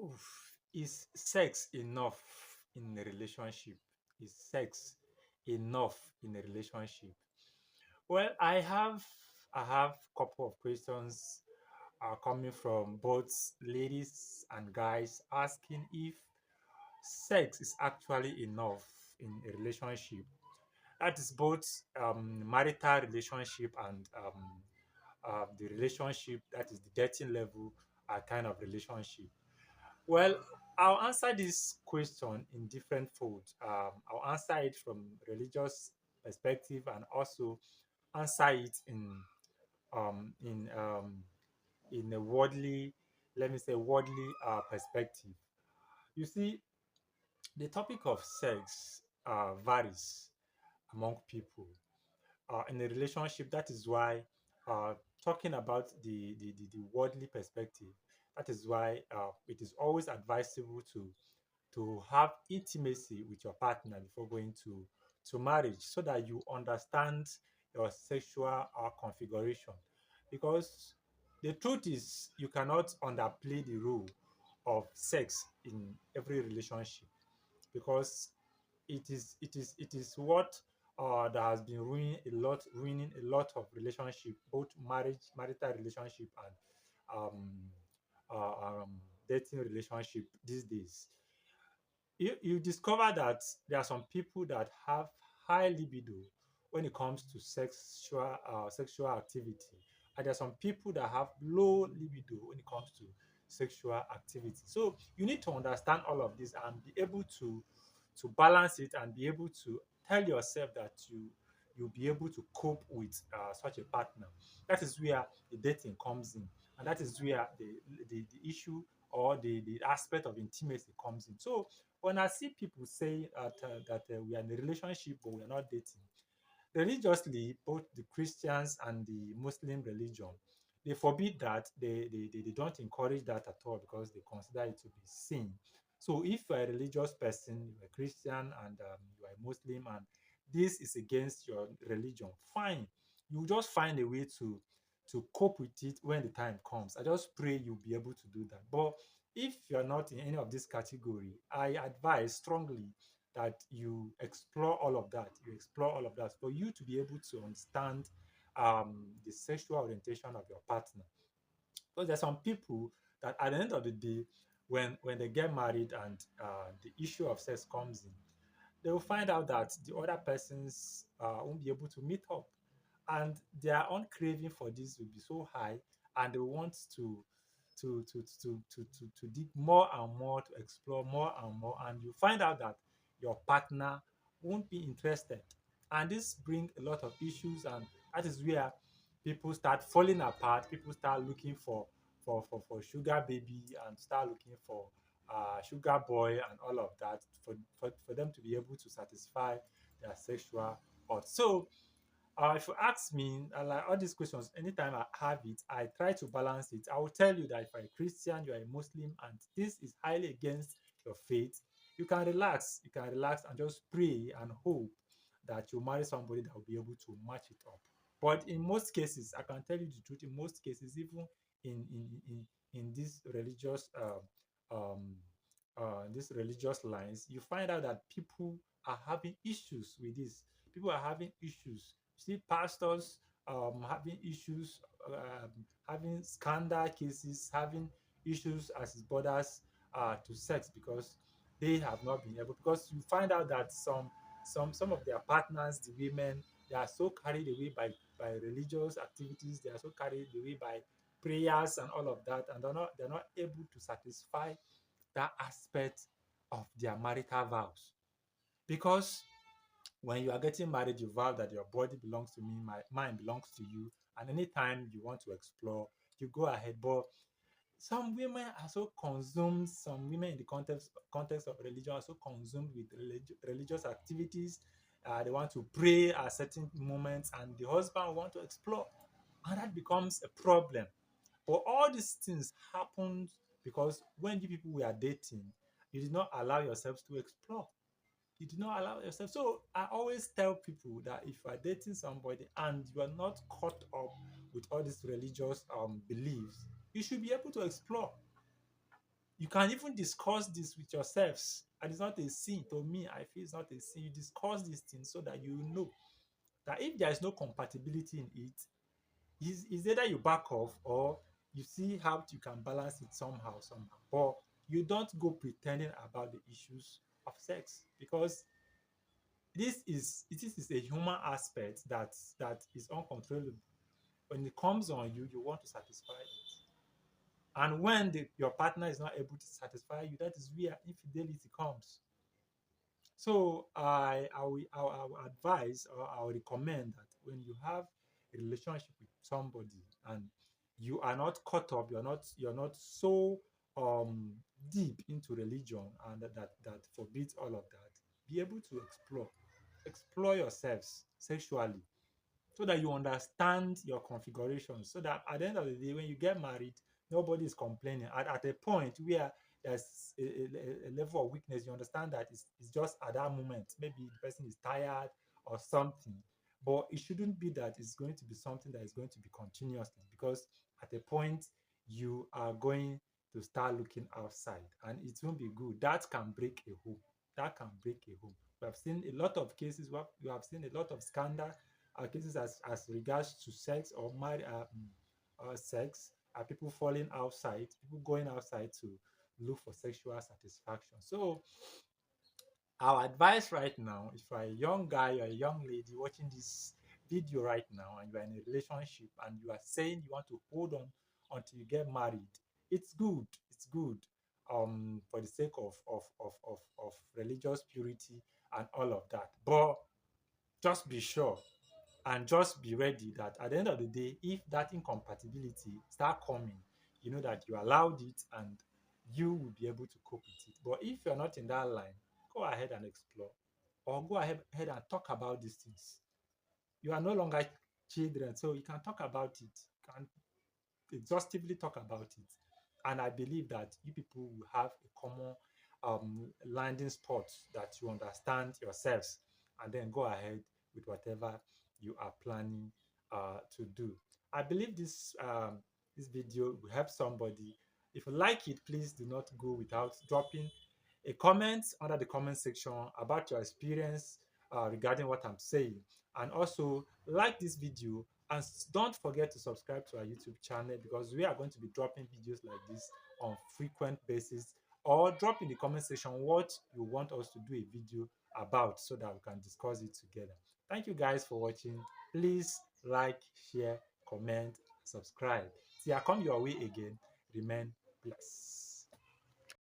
Oof. Is sex enough in a relationship? Is sex enough in a relationship? Well, I have couple of questions coming from both ladies and guys asking if sex is actually enough in a relationship. That is both marital relationship and the relationship that is the dating level kind of relationship. Well, I'll answer this question in different folds. I'll answer it from religious perspective and also answer it um, in um, in a worldly, let me say, worldly perspective. You see, the topic of sex varies among people in a relationship. That is why uh, talking about the worldly perspective, that is why it is always advisable to have intimacy with your partner before going to marriage so that you understand your sexual configuration. Because the truth is, you cannot underplay the role of sex in every relationship because it is what that has been ruining a lot of relationship, both marital relationship and um, dating relationship these days. You discover that there are some people that have high libido when it comes to sexual activity, and there are some people that have low libido when it comes to sexual activity. So you need to understand all of this and be able to balance it and be able to tell yourself that you'll be able to cope with such a partner. That is where the dating comes in, and that is where the issue or the aspect of intimacy comes in. So when I see people say that we are in a relationship but we are not dating, religiously, both the Christians and the Muslim religion, they forbid that. They don't encourage that at all because they consider it to be sin. So if you're a religious person, you're a Christian and you are a Muslim, and this is against your religion, fine. You just find a way to cope with it when the time comes. I just pray you'll be able to do that. But if you're not in any of this category, I advise strongly that you explore all of that. You explore all of that for you to be able to understand the sexual orientation of your partner. Because there's some people that at the end of the day, when they get married and the issue of sex comes in, they will find out that the other persons won't be able to meet up, and their own craving for this will be so high, and they want to dig more and more, to explore more and more, and you find out that your partner won't be interested, and this bring a lot of issues, and that is where people start falling apart. People start looking for sugar baby and start looking for sugar boy and all of that for them to be able to satisfy their sexual urge. So if you ask me, like all these questions, anytime I have it, I try to balance it. I will tell you that if you're a Christian, you are a Muslim, and this is highly against your faith, you can relax. You can relax and just pray and hope that you marry somebody that will be able to match it up. But in most cases, I can tell you the truth. In most cases, even in um, these religious lines, you find out that people are having issues with this. People are having issues. See pastors having issues, having scandal cases, having issues as it borders to sex because they have not been able. Because you find out that some of their partners, the women, they are so carried away by religious activities. They are so carried away by prayers and all of that, and they're not able to satisfy that aspect of their marital vows. Because when you are getting married, you vow that your body belongs to me, my mind belongs to you, and anytime you want to explore, you go ahead. But some women are so consumed, some women in the context of religion are so consumed with religious activities. They want to pray at certain moments, and the husband want to explore, and that becomes a problem. But all these things happened because when you people were dating, you did not allow yourselves to explore. You did not allow yourself. So I always tell people that if you are dating somebody and you are not caught up with all these religious beliefs, you should be able to explore. You can even discuss this with yourselves. And it's not a sin. To me, I feel it's not a sin. You discuss these things so that you know that if there is no compatibility in it, is either you back off or you see how you can balance it somehow. But you don't go pretending about the issues of sex, because this is a human aspect that is uncontrollable. When it comes on you, you want to satisfy it. And when your partner is not able to satisfy you, that is where infidelity comes. So I will advise, or I will recommend, that when you have a relationship with somebody and you are not caught up, you're not so um deep into religion, and that forbids all of that, be able to explore yourselves sexually, so that you understand your configuration, so that at the end of the day, when you get married, nobody is complaining. At a point where there's a level of weakness, you understand that it's just at that moment. Maybe the person is tired or something, but it shouldn't be that it's going to be something that is going to be continuously, because at a point you are going to start looking outside, and it won't be good. That can break a home. That can break a home. We have seen a lot of cases where we have seen a lot of scandal cases as regards to sex or sex, are people falling outside, people going outside to look for sexual satisfaction. So our advice right now, if you're a young guy or a young lady watching this video right now, and you are in a relationship and you are saying you want to hold on until you get married, it's good. It's good. For the sake of religious purity and all of that. But just be sure and just be ready that at the end of the day, if that incompatibility start coming, you know that you allowed it and you will be able to cope with it. But if you're not in that line, go ahead and explore, or go ahead and talk about these things. You are no longer children, so you can talk about it. You can exhaustively talk about it. And I believe that you people will have a common landing spot, that you understand yourselves, and then go ahead with whatever you are planning to do. I believe this video will help somebody. If you like it, please do not go without dropping a comment under the comment section about your experience regarding what I'm saying. And also like this video, and don't forget to subscribe to our YouTube channel, because we are going to be dropping videos like this on frequent basis. Or drop in the comment section what you want us to do a video about, so that we can discuss it together. Thank you guys for watching. Please like, share, comment, subscribe. Till I come your way again, remain blessed.